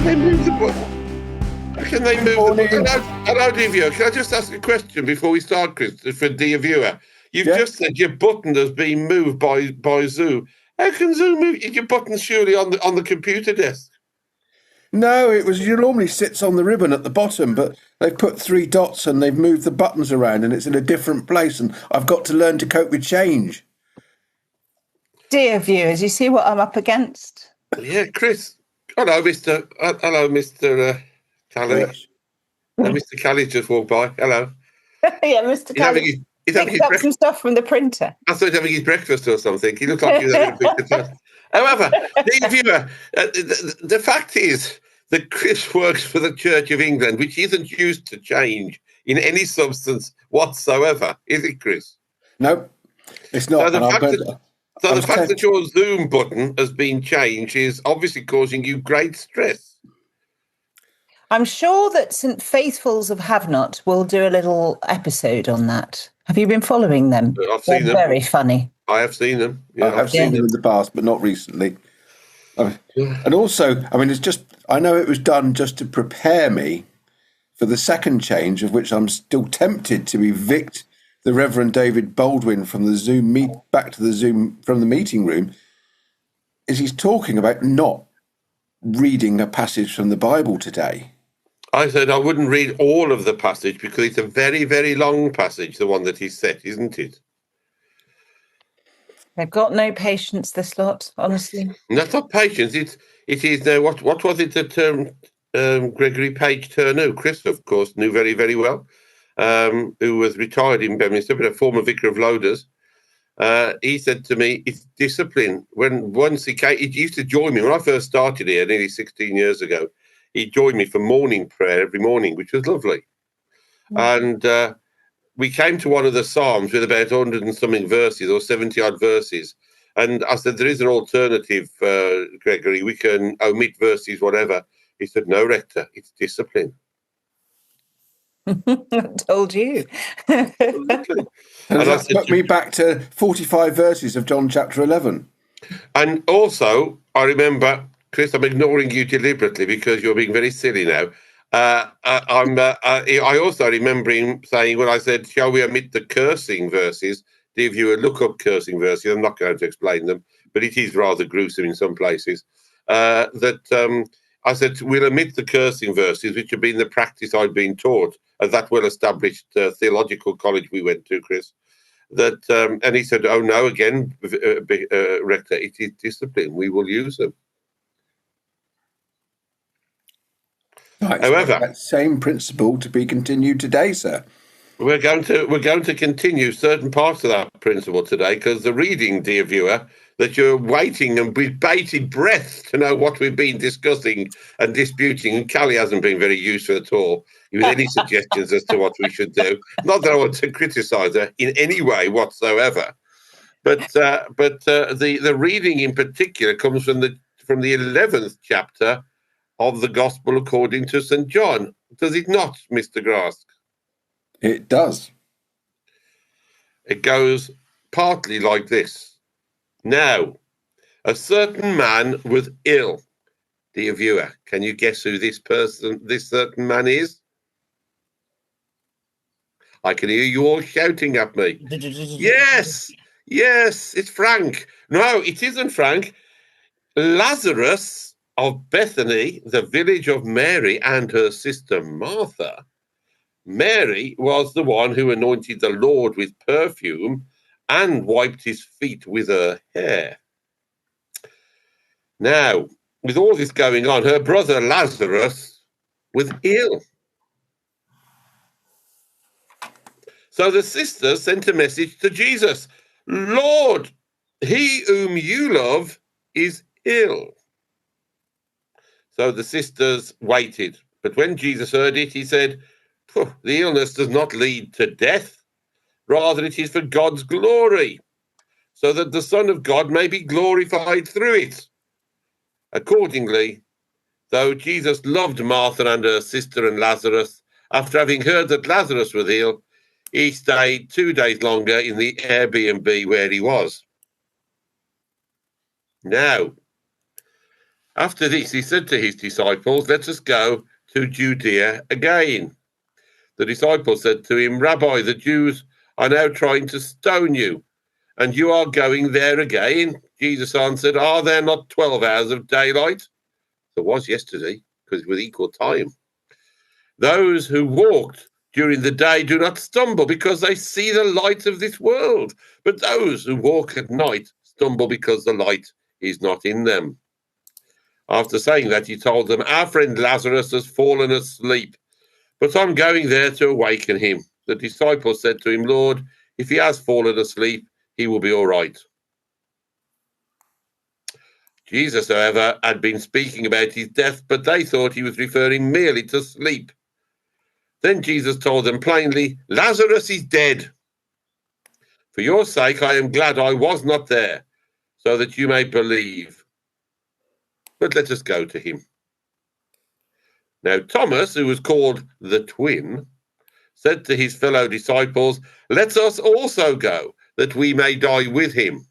they move the button? How can they move the button? Hello, dear viewer. Can I just ask a question before we start, Chris, for dear viewer? You've just said your button has been moved by Zoom. How can Zoom move your button? Surely on the computer desk. No, it normally sits on the ribbon at the bottom, but they've put 3 dots and they've moved the buttons around and it's in a different place, and I've got to learn to cope with change. Dear viewers, you see what I'm up against? Yeah, Chris. Hello, Mr. Callie. Mr. Callie just walked by. Hello. Yeah, Mr. Callie. He's having picked up some stuff from the printer. I thought he was having his breakfast or something. He looked like he was having a big breakfast. However, dear viewer, the fact is that Chris works for the Church of England, which isn't used to change in any substance whatsoever, is it, Chris? No, it's not. So the fact that your Zoom button has been changed is obviously causing you great stress. I'm sure that St. Faithfuls of Have-Not will do a little episode on that. Have you been following them? I've seen them. Very funny. I have seen them. Yeah, I have seen them in the past, but not recently. And also, it's just, I know it was done just to prepare me for the second change, of which I'm still tempted to evict the Reverend David Baldwin from the Zoom back to the Zoom from the meeting room, is he's talking about not reading a passage from the Bible today. I said I wouldn't read all of the passage because it's a very, very long passage, the one that he set, isn't it? They've got no patience, this lot, honestly. That's not patience. It is now. What was it that Gregory Page Turner, Chris, of course, knew very, very well, who was retired in Beaminster, but a former vicar of Loaders. He said to me, it's discipline. Once he came, he used to join me when I first started here nearly 16 years ago. He joined me for morning prayer every morning, which was lovely. Mm-hmm. And we came to one of the Psalms with about 100 and something verses, or 70 odd verses. And I said, there is an alternative, Gregory. We can omit verses, whatever. He said, no, Rector, it's discipline. I told you. And that took me back to 45 verses of John chapter 11. And also, I remember, Chris, I'm ignoring you deliberately because you're being very silly now. I also remember him saying, when I said, shall we omit the cursing verses? Dear viewer, look up cursing verses. I'm not going to explain them, but it is rather gruesome in some places. I said, we'll omit the cursing verses, which have been the practice I'd been taught at that well-established theological college we went to, Chris. And he said, oh, no, again, Rector, it is discipline. We will use them. However, that same principle to be continued today, sir. We're going to continue certain parts of that principle today, because the reading, dear viewer, that you're waiting and with bated breath to know what we've been discussing and disputing, and Callie hasn't been very useful at all with any suggestions as to what we should do. Not that I want to criticise her in any way whatsoever, but the reading in particular comes from the 11th chapter of the Gospel according to St. John. Does it not, Mr. Grask? It does. It goes partly like this. Now, a certain man was ill. Dear viewer, can you guess who this certain man is? I can hear you all shouting at me. Yes, it's Frank. No, it isn't Frank. Lazarus of Bethany, the village of Mary and her sister Martha. Mary was the one who anointed the Lord with perfume and wiped his feet with her hair. Now, with all this going on, her brother Lazarus was ill. So the sisters sent a message to Jesus. Lord, he whom you love is ill. So the sisters waited. But when Jesus heard it, he said, the illness does not lead to death. Rather, it is for God's glory, so that the Son of God may be glorified through it. Accordingly, though Jesus loved Martha and her sister and Lazarus, after having heard that Lazarus was ill, he stayed 2 days longer in the Airbnb where he was. Now, After this, he said to his disciples, "Let us go to Judea again." The disciples said to him, "Rabbi, the Jews are now trying to stone you, and you are going there again?" Jesus answered, "Are there not 12 hours of daylight?" There was yesterday, because with equal time. "Those who walked during the day do not stumble because they see the light of this world, but those who walk at night stumble because the light is not in them." After saying that, he told them, "Our friend Lazarus has fallen asleep, but I'm going there to awaken him." The disciples said to him, "Lord, if he has fallen asleep, he will be all right." Jesus, however, had been speaking about his death, but they thought he was referring merely to sleep. Then Jesus told them plainly, "Lazarus is dead. For your sake, I am glad I was not there, so that you may believe. But let us go to him." Now Thomas, who was called the twin, said to his fellow disciples, "Let us also go, that we may die with him."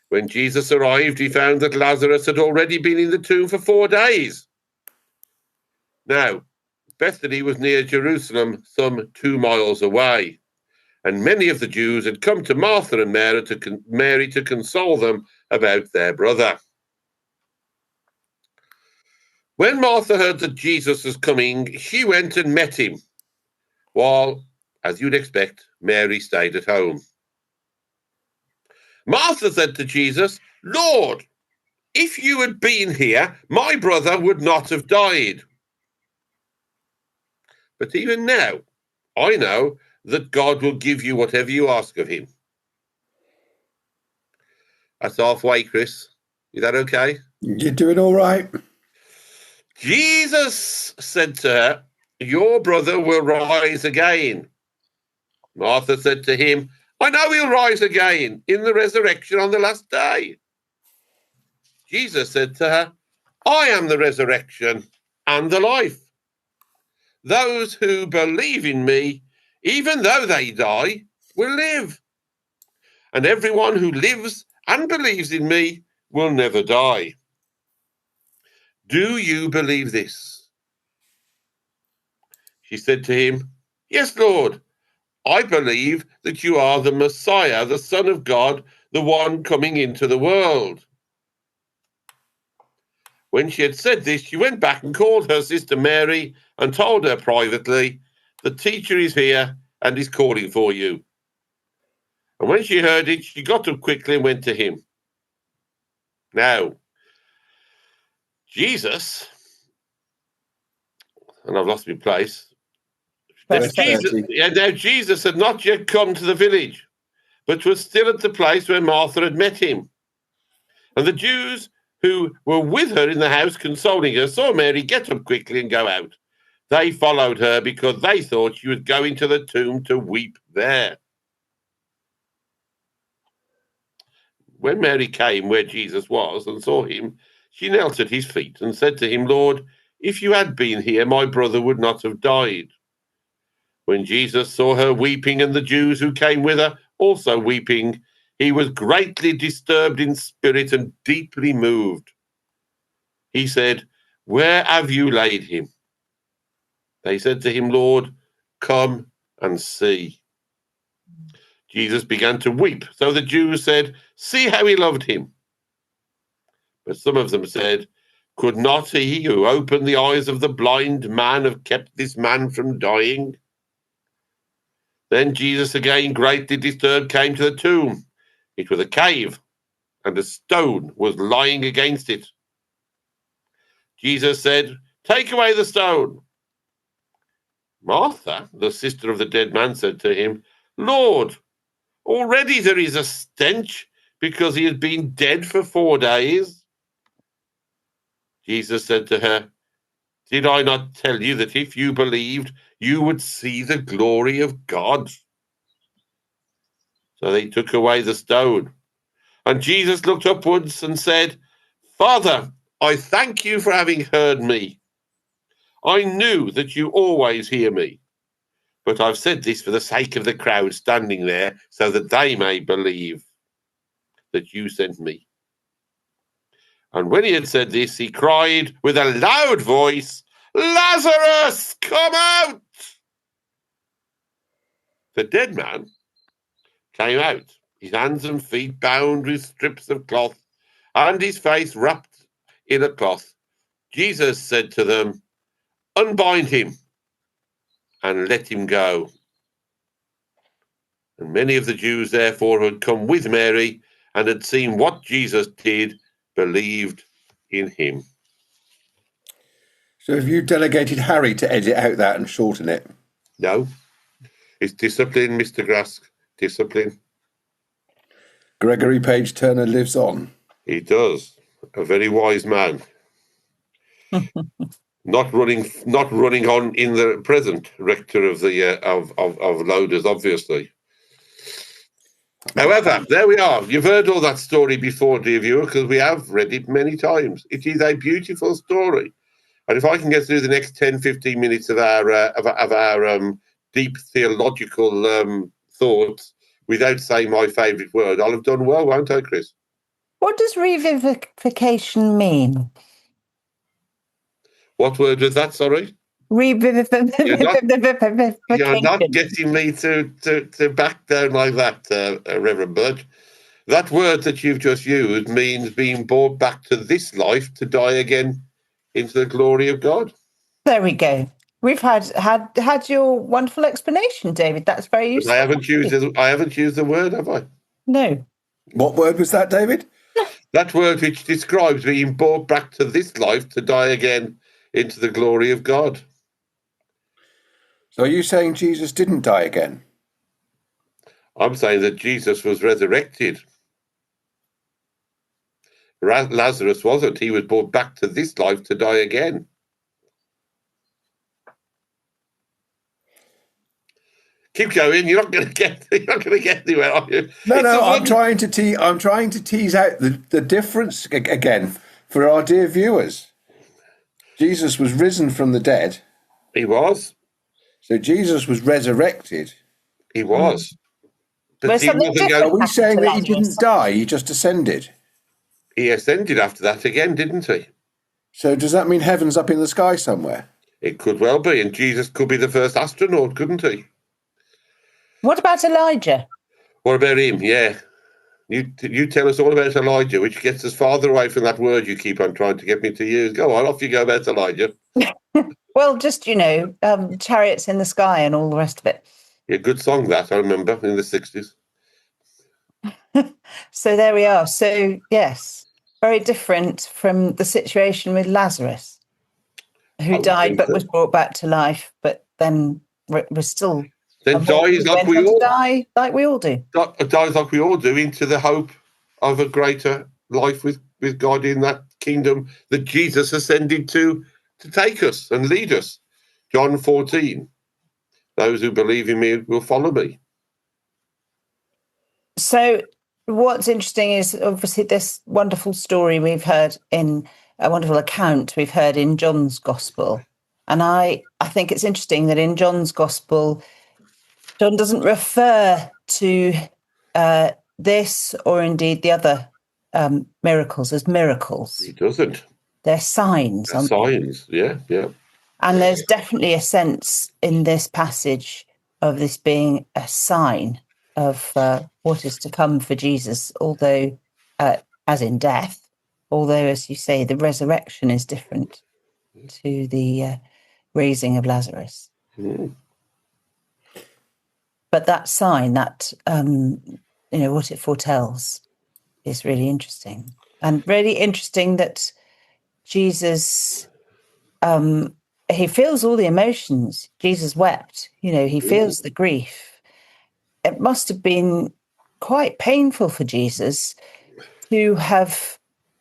When Jesus arrived, he found that Lazarus had already been in the tomb for 4 days. Now, Bethany was near Jerusalem, some 2 miles away, and many of the Jews had come to Martha and Mary to console them about their brother. When Martha heard that Jesus was coming, she went and met him, while, as you'd expect, Mary stayed at home. Martha said to Jesus, "Lord, if you had been here, my brother would not have died. But even now, I know that God will give you whatever you ask of him." That's halfway, Chris. Is that okay? You're doing all right. Jesus said to her, "Your brother will rise again." Martha said to him, "I know he'll rise again in the resurrection on the last day." Jesus said to her, "I am the resurrection and the life. Those who believe in me, even though they die, will live. And everyone who lives and believes in me will never die. Do you believe this?" She said to him, "Yes, Lord. I believe that you are the Messiah, the Son of God, the one coming into the world." When she had said this, she went back and called her sister Mary and told her privately, "The teacher is here and is calling for you." And when she heard it, she got up quickly and went to him. Now, Jesus, and I've lost my place. Now Jesus had not yet come to the village, but was still at the place where Martha had met him. And the Jews who were with her in the house consoling her saw Mary get up quickly and go out. They followed her because they thought she was going to the tomb to weep there. When Mary came where Jesus was and saw him, she knelt at his feet and said to him, "Lord, if you had been here, my brother would not have died." When Jesus saw her weeping and the Jews who came with her also weeping, he was greatly disturbed in spirit and deeply moved. He said, "Where have you laid him?" They said to him, "Lord, come and see." Jesus began to weep. So the Jews said, "See how he loved him." But some of them said, "Could not he who opened the eyes of the blind man have kept this man from dying?" Then Jesus, again greatly disturbed, came to the tomb. It was a cave, and a stone was lying against it. Jesus said, "Take away the stone." Martha, the sister of the dead man, said to him, "Lord, already there is a stench because he has been dead for 4 days." Jesus said to her, "Did I not tell you that if you believed, you would see the glory of God?" So they took away the stone. And Jesus looked upwards and said, "Father, I thank you for having heard me. I knew that you always hear me, but I've said this for the sake of the crowd standing there, so that they may believe that you sent me." And when he had said this, he cried with a loud voice, Lazarus, come out! The dead man came out, his hands and feet bound with strips of cloth, and his face wrapped in a cloth. Jesus said to them, unbind him and let him go. And many of the Jews, therefore, who had come with Mary and had seen what Jesus did, believed in him. So have you delegated Harry to edit out that and shorten it? No, it's discipline, Mr. Grask, discipline. Gregory Page Turner lives on. He does. A very wise man. Not running on in the present rector of the of Loaders, obviously. However, there we are. You've heard all that story before, dear viewer, because we have read it many times. It is a beautiful story. And if I can get through the next 10, 15 minutes of our deep theological thoughts without saying my favourite word, I'll have done well, won't I, Chris? What does revivification mean? What word was that, sorry? Revivification. You're not getting me to back down like that, Reverend Birch. That word that you've just used means being brought back to this life to die again into the glory of God. There we go. We've had your wonderful explanation, David. That's very useful. I haven't used the word, have I? No. What word was that, David? That word which describes being brought back to this life to die again into the glory of God. So are you saying Jesus didn't die again? I'm saying that Jesus was resurrected. Lazarus wasn't. He was brought back to this life to die again. Keep going. You're not going to get anywhere, are you? No. I'm trying to tease out the difference again for our dear viewers. Jesus was risen from the dead. He was. So Jesus was resurrected. He was. But he wasn't Are we saying that he didn't die? He just ascended. He ascended after that again, didn't he? So does that mean heaven's up in the sky somewhere? It could well be, and Jesus could be the first astronaut, couldn't he? What about Elijah? What about him? Yeah. You tell us all about Elijah, which gets us farther away from that word you keep on trying to get me to use. Go on, off you go about Elijah. Well, just, chariots in the sky and all the rest of it. Yeah, good song that, I remember, in the 60s. So there we are. So, yes, very different from the situation with Lazarus, who died but was brought back to life, but then was still... Then dies like we all die, like we all do. Dies like we all do, into the hope of a greater life with God in that kingdom that Jesus ascended to take us and lead us. John 14. Those who believe in me will follow me. So what's interesting is obviously this wonderful story we've heard in a wonderful account we've heard in John's Gospel. And I think it's interesting that in John's Gospel, John doesn't refer to this or indeed the other miracles as miracles. He doesn't. They're signs. They're signs, yeah. And there's definitely a sense in this passage of this being a sign of what is to come for Jesus, although, as in death, although, as you say, the resurrection is different to the raising of Lazarus. Mm. But that sign, that, what it foretells is really interesting. And really interesting that Jesus, he feels all the emotions. Jesus wept, he feels the grief. It must have been quite painful for Jesus to have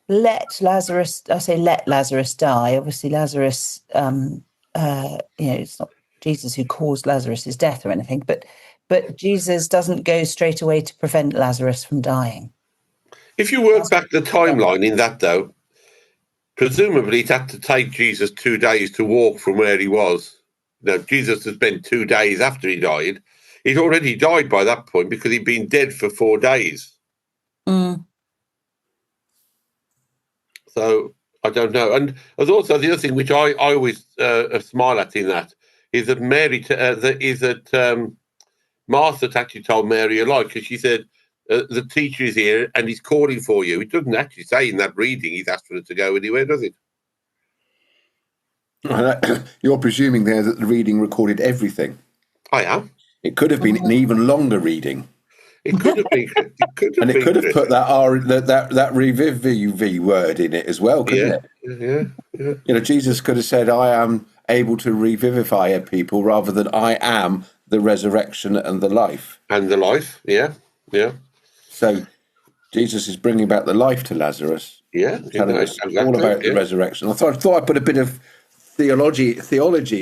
let Lazarus die. Obviously, Lazarus, it's not Jesus who caused Lazarus's death or anything, but Jesus doesn't go straight away to prevent Lazarus from dying. If you work back the timeline in that, though, presumably it had to take Jesus 2 days to walk from where he was. Now, Jesus had spent 2 days after he died. He'd already died by that point because he'd been dead for 4 days. Mm. So I don't know. And there's also the other thing which I always smile at in that is that Martha actually told Mary a lie, because she said the teacher is here and he's calling for you. It doesn't actually say in that reading he's asked for her to go anywhere, does it? You're presuming there that the reading recorded everything. I am. It could have been an even longer reading. It could have been. It could have put that reviv word in it as well, couldn't it? Yeah. You know, Jesus could have said, "I am able to revivify people," rather than "I am the resurrection and the life." And the life, yeah. So Jesus is bringing back the life to Lazarus. Yeah, telling us all about the resurrection. I thought I'd put a bit of theology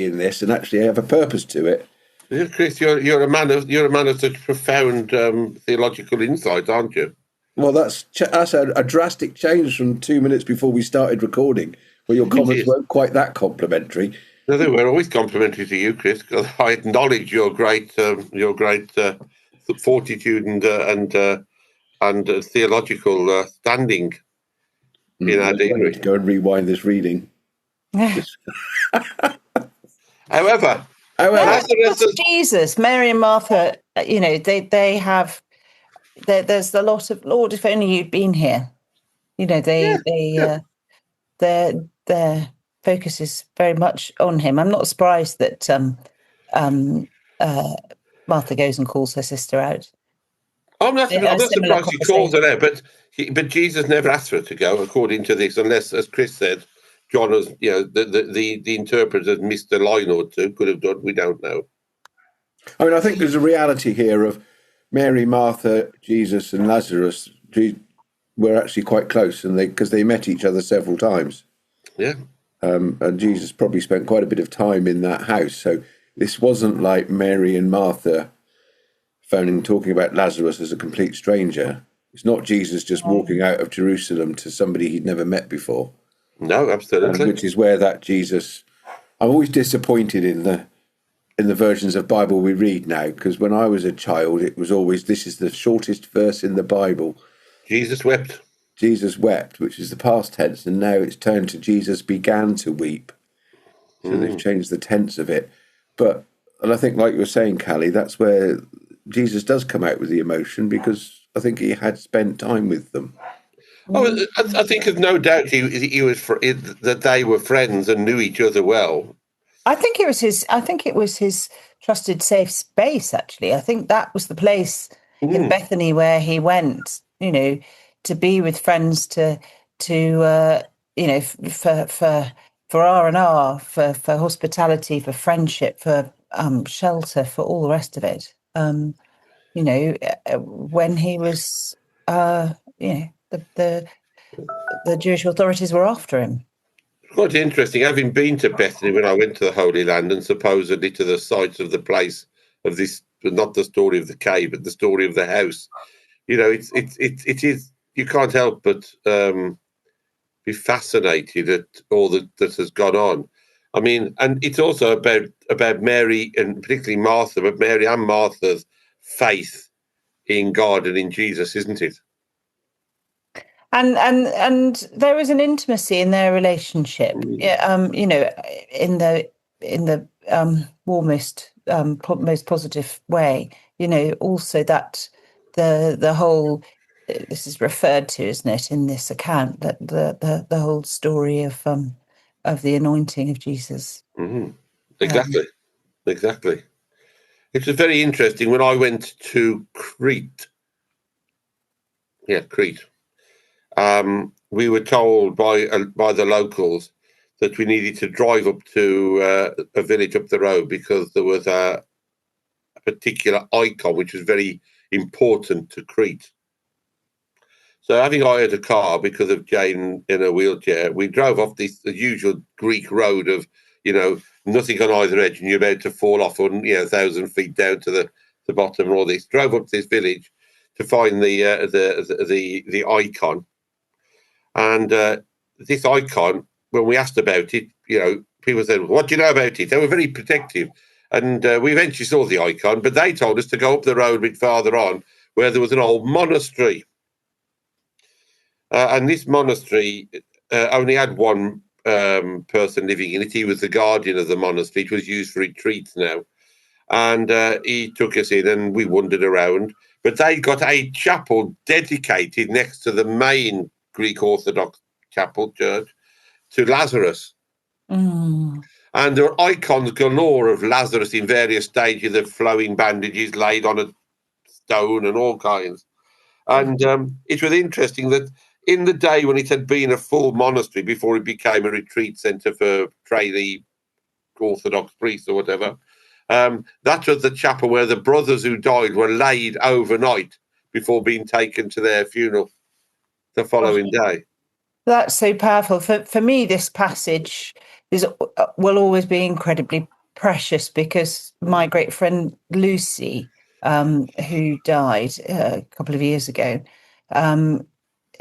in this, and actually have a purpose to it. Yeah, Chris, you're a man of such profound theological insight, aren't you? Well, that's a drastic change from 2 minutes before we started recording, where your comments weren't quite that complimentary. No, they were always complimentary to you, Chris, because I acknowledge your great fortitude and theological standing in our deanery. Go and rewind this reading. However, Jesus, Mary and Martha, you know, they have. There's a lot of, Lord, if only you'd been here. You know, their focus is very much on him. I'm not surprised that Martha goes and calls her sister out. I'm not surprised she calls her out, but Jesus never asked her to go, according to this, unless, as Chris said, John has, you know, the interpreter missed a line or two, could have done. We don't know. I mean, I think there's a reality here of Mary, Martha, Jesus, and Lazarus were actually quite close, and because they met each other several times. Yeah. And Jesus probably spent quite a bit of time in that house. So this wasn't like Mary and Martha phoning, talking about Lazarus as a complete stranger. It's not Jesus just walking out of Jerusalem to somebody he'd never met before. No, absolutely. Which is where that Jesus. I'm always disappointed in the versions of Bible we read now, because when I was a child, it was always, this is the shortest verse in the Bible. Jesus wept. Jesus wept, which is the past tense, and now it's turned to Jesus began to weep. So they've changed the tense of it. And I think, like you were saying, Callie, that's where Jesus does come out with the emotion, because I think he had spent time with them. Oh, I think there's no doubt he was that they were friends and knew each other well. I think it was his trusted safe space. Actually, I think that was the place in Bethany where he went. You know, to be with friends, to you know, for R&R, for hospitality, for friendship, for shelter, for all the rest of it. You know, when he was, you know, the Jewish authorities were after him. Quite interesting. Having been to Bethany when I went to the Holy Land, and supposedly to the sites of the place of this, not the story of the cave, but the story of the house. You know, it is. You can't help but be fascinated at all that has gone on. I mean, and it's also about Mary, and particularly Martha, but Mary and Martha's faith in God and in Jesus, isn't it? And there was an intimacy in their relationship. Yeah, you know, in the warmest, most positive way. You know, also that the whole, this is referred to, isn't it, in this account, that the whole story of the anointing of Jesus. Mm-hmm. Exactly. It was very interesting when I went to Crete. Yeah, Crete. We were told by the locals that we needed to drive up to a village up the road, because there was a particular icon which was very important to Crete. So having hired a car because of Jane in a wheelchair, we drove off the usual Greek road of, you know, nothing on either edge and you're about to fall off on, you know, 1,000 feet down to the bottom and all this. Drove up to this village to find the icon. And this icon, when we asked about it, you know, people said, "What do you know about it?" They were very protective. And we eventually saw the icon, but they told us to go up the road a bit farther on, where there was an old monastery. And this monastery only had one person living in it. He was the guardian of the monastery. It was used for retreats now. And he took us in and we wandered around. But they got a chapel dedicated next to the main Greek Orthodox chapel church to Lazarus. Mm. And there are icons galore of Lazarus in various stages of flowing bandages laid on a stone and all kinds. And it was interesting that in the day when it had been a full monastery before it became a retreat centre for trainee Orthodox priests or whatever, that was the chapel where the brothers who died were laid overnight before being taken to their funeral the following day. That's so powerful. For me, this passage will always be incredibly precious because my great friend Lucy, who died a couple of years ago,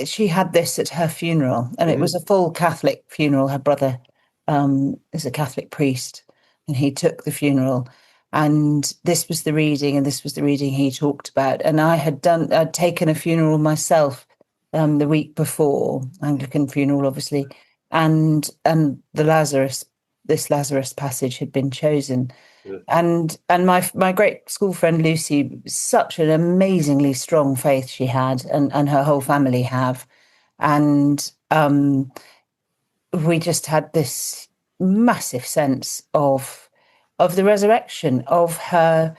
she had this at her funeral, and it was a full Catholic funeral. Her brother is a Catholic priest, and he took the funeral. And this was the reading, and this was the reading he talked about. And I'd taken a funeral myself the week before, Anglican funeral, obviously, and this Lazarus passage had been chosen. Yeah. And my great school friend Lucy, such an amazingly strong faith she had, and her whole family have, and we just had this massive sense of the resurrection, of her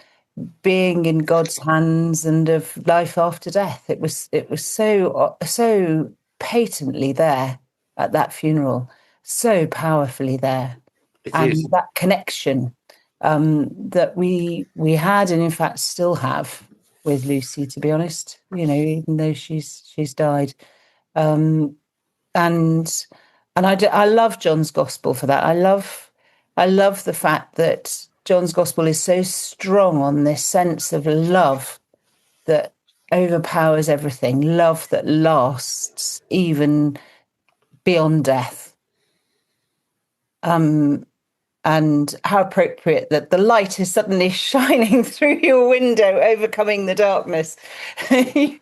being in God's hands and of life after death. It was so patently there at that funeral, so powerfully there. That connection that we had, and in fact still have, with Lucy, to be honest, even though she's died. And I love John's Gospel for that. I love the fact that John's Gospel is so strong on this sense of love that overpowers everything, love that lasts even beyond death. And how appropriate that the light is suddenly shining through your window, overcoming the darkness. Oh.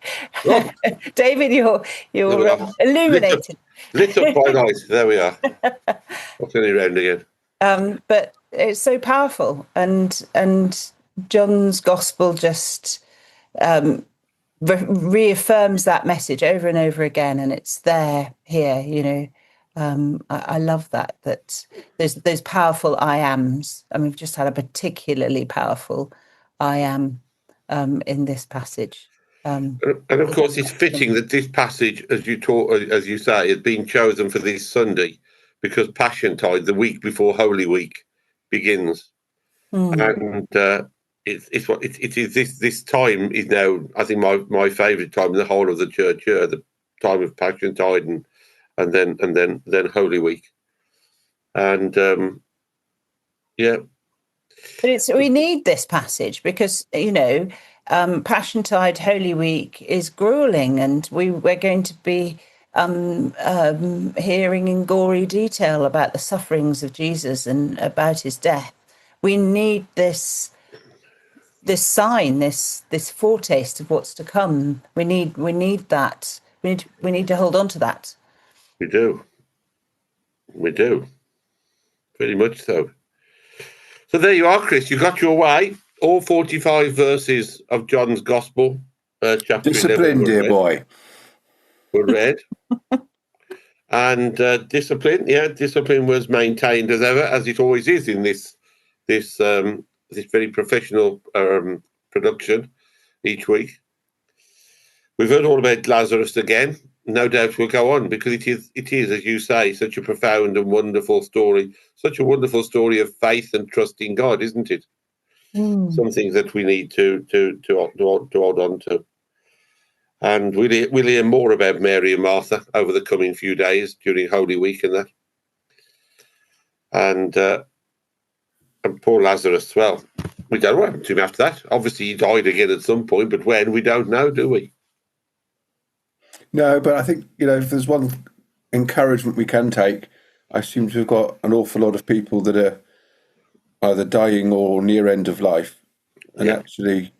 David, you're illuminated. Lit up by light. There we are. I'll turn it around again. But it's so powerful, and John's Gospel just reaffirms that message over and over again, and it's there here. I love that there's those powerful I ams, and we've just had a particularly powerful I am in this passage. And of course, it's fitting that this passage, as you say, has been chosen for this Sunday, because Passiontide, the week before Holy Week, begins, and it is. This time is now, I think, my favourite time in the whole of the church year, the time of Passiontide and then Holy Week, and But we need this passage because Passiontide, Holy Week is grueling, and we're going to be hearing in gory detail about the sufferings of Jesus and about his death. We need this sign, this foretaste of what's to come. We need that. We need to hold on to that. We do. Pretty much so. So there you are, Chris. You got your way. All 45 verses of John's Gospel, chapter Discipline, 11, dear boy. Were read. And discipline was maintained as ever, as it always is in this very professional production each week. We've heard all about Lazarus again. No doubt we'll go on, because it is, as you say, such a profound and wonderful story, such a wonderful story of faith and trust in God, isn't it? Something that we need to hold on to. And we'll hear more about Mary and Martha over the coming few days during Holy Week and that. And poor Lazarus, well, we don't know what happened to him after that. Obviously, he died again at some point, but when, we don't know, do we? No, but I think, if there's one encouragement we can take, I seem to have got an awful lot of people that are either dying or near end of life. And actually,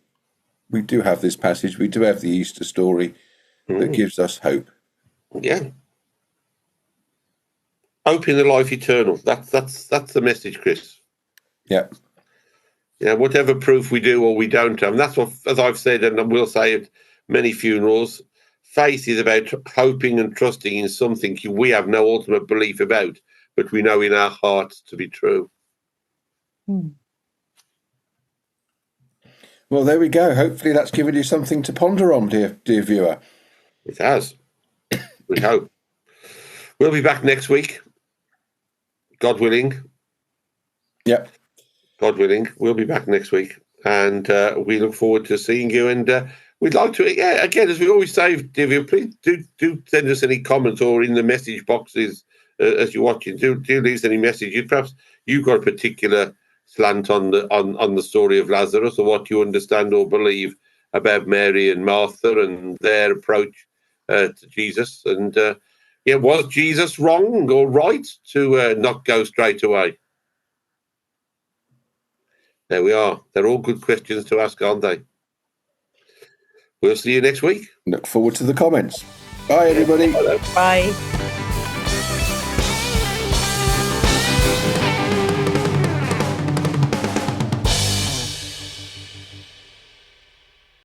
we do have this passage, we do have the Easter story that gives us hope. Yeah. hope in the life eternal. That's the message, Chris. Yeah. Yeah, whatever proof we do or we don't have, and that's what, as I've said, and I will say at many funerals, faith is about hoping and trusting in something we have no ultimate belief about, but we know in our hearts to be true. Well, there we go. Hopefully that's given you something to ponder on, dear viewer. It has. We hope. We'll be back next week, God willing. Yep. God willing, we'll be back next week, and we look forward to seeing you. And we'd like to, again, as we always say, Divya, please do send us any comments or in the message boxes as you're watching. Do leave us any messages. Perhaps you've got a particular slant on the story of Lazarus, or what you understand or believe about Mary and Martha and their approach to Jesus. And was Jesus wrong or right to not go straight away? There we are. They're all good questions to ask, aren't they? We'll see you next week. Look forward to the comments. Bye, everybody. Bye.